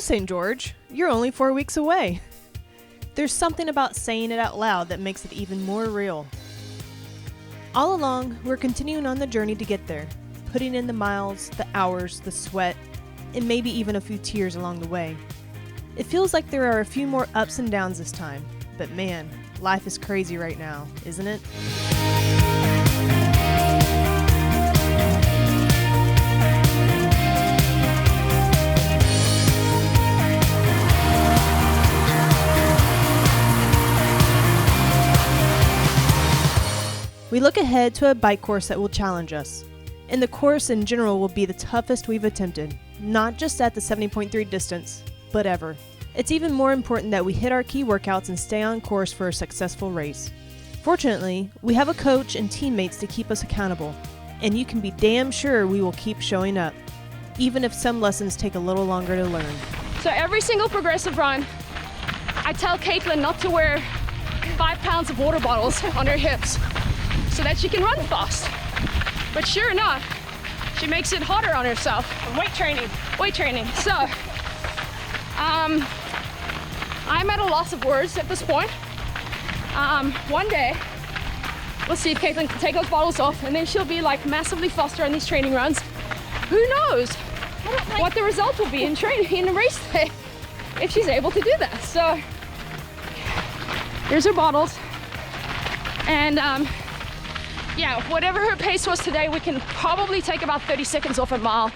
St. George, you're only 4 weeks away. There's something about saying it out loud that makes it even more real. All along, we're continuing on the journey to get there, putting in the miles, the hours, the sweat, and maybe even a few tears along the way. It feels like there are a few more ups and downs this time, but man, life is crazy right now, isn't it? We look ahead to a bike course that will challenge us, and the course in general will be the toughest we've attempted, not just at the 70.3 distance, but ever. It's even more important that we hit our key workouts and stay on course for a successful race. Fortunately, we have a coach and teammates to keep us accountable, and you can be damn sure we will keep showing up, even if some lessons take a little longer to learn. So every single progressive run, I tell Caitlin not to wear 5 pounds of water bottles on her hips so that she can run fast. But sure enough, she makes it harder on herself. Weight training. So, I'm at a loss of words at this point. One day, we'll see if Caitlin can take those bottles off, and then she'll be like massively faster on these training runs. Who knows what the result will be in training in a race day if she's able to do that. So, here's her bottles, and yeah, whatever her pace was today, we can probably take about 30 seconds off a mile.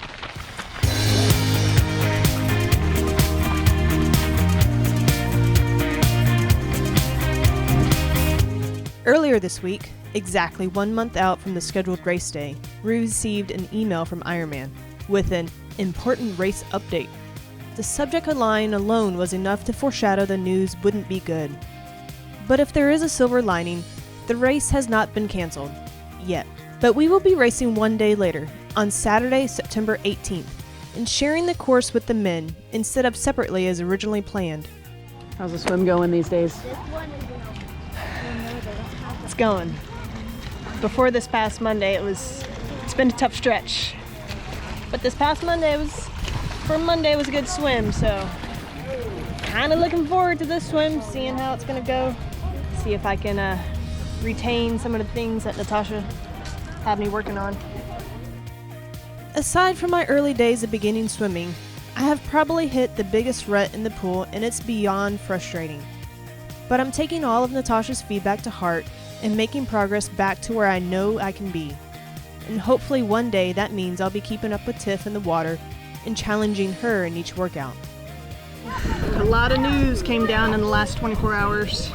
Earlier this week, exactly 1 month out from the scheduled race day, we received an email from Ironman with an important race update. The subject line alone was enough to foreshadow the news wouldn't be good. But if there is a silver lining, the race has not been canceled. Yet. But we will be racing one day later, on Saturday, September 18th, and sharing the course with the men instead of separately as originally planned. How's the swim going these days? It's going. Before this past Monday, it's been a tough stretch. But this past Monday was a good swim, so kind of looking forward to this swim, seeing how it's going to go. See if I can retain some of the things that Natasha had me working on. Aside from my early days of beginning swimming, I have probably hit the biggest rut in the pool, and it's beyond frustrating. But I'm taking all of Natasha's feedback to heart and making progress back to where I know I can be. And hopefully one day that means I'll be keeping up with Tiff in the water and challenging her in each workout. A lot of news came down in the last 24 hours.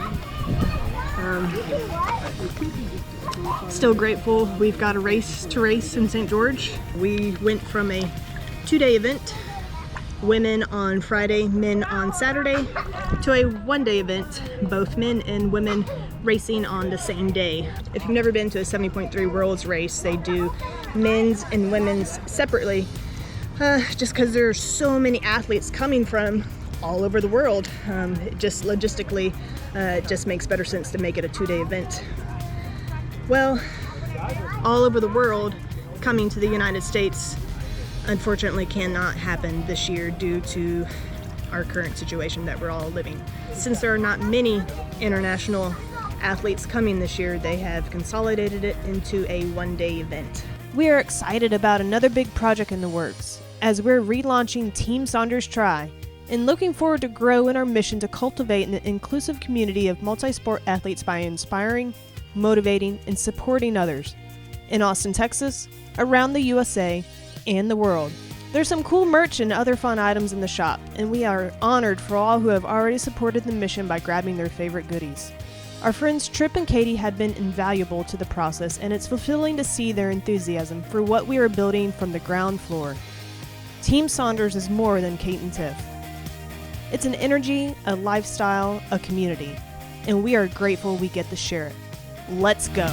Still grateful we've got a race to race in St. George. We went from a 2-day event, women on Friday, men on Saturday, to a 1-day event, both men and women racing on the same day. If you've never been to a 70.3 Worlds race, they do men's and women's separately, just because there are so many athletes coming from all over the world. Just logistically, it just makes better sense to make it a 2-day event. Well, all over the world coming to the United States unfortunately cannot happen this year due to our current situation that we're all living. Since there are not many international athletes coming this year, they have consolidated it into a 1-day event. We are excited about another big project in the works as we're relaunching Team Saunders Tri, and looking forward to grow in our mission to cultivate an inclusive community of multi-sport athletes by inspiring, motivating, and supporting others in Austin, Texas, around the USA, and the world. There's some cool merch and other fun items in the shop, and we are honored for all who have already supported the mission by grabbing their favorite goodies. Our friends Tripp and Katie have been invaluable to the process, and it's fulfilling to see their enthusiasm for what we are building from the ground floor. Team Saunders is more than Cait and Tiff. It's an energy, a lifestyle, a community, and we are grateful we get to share it. Let's go.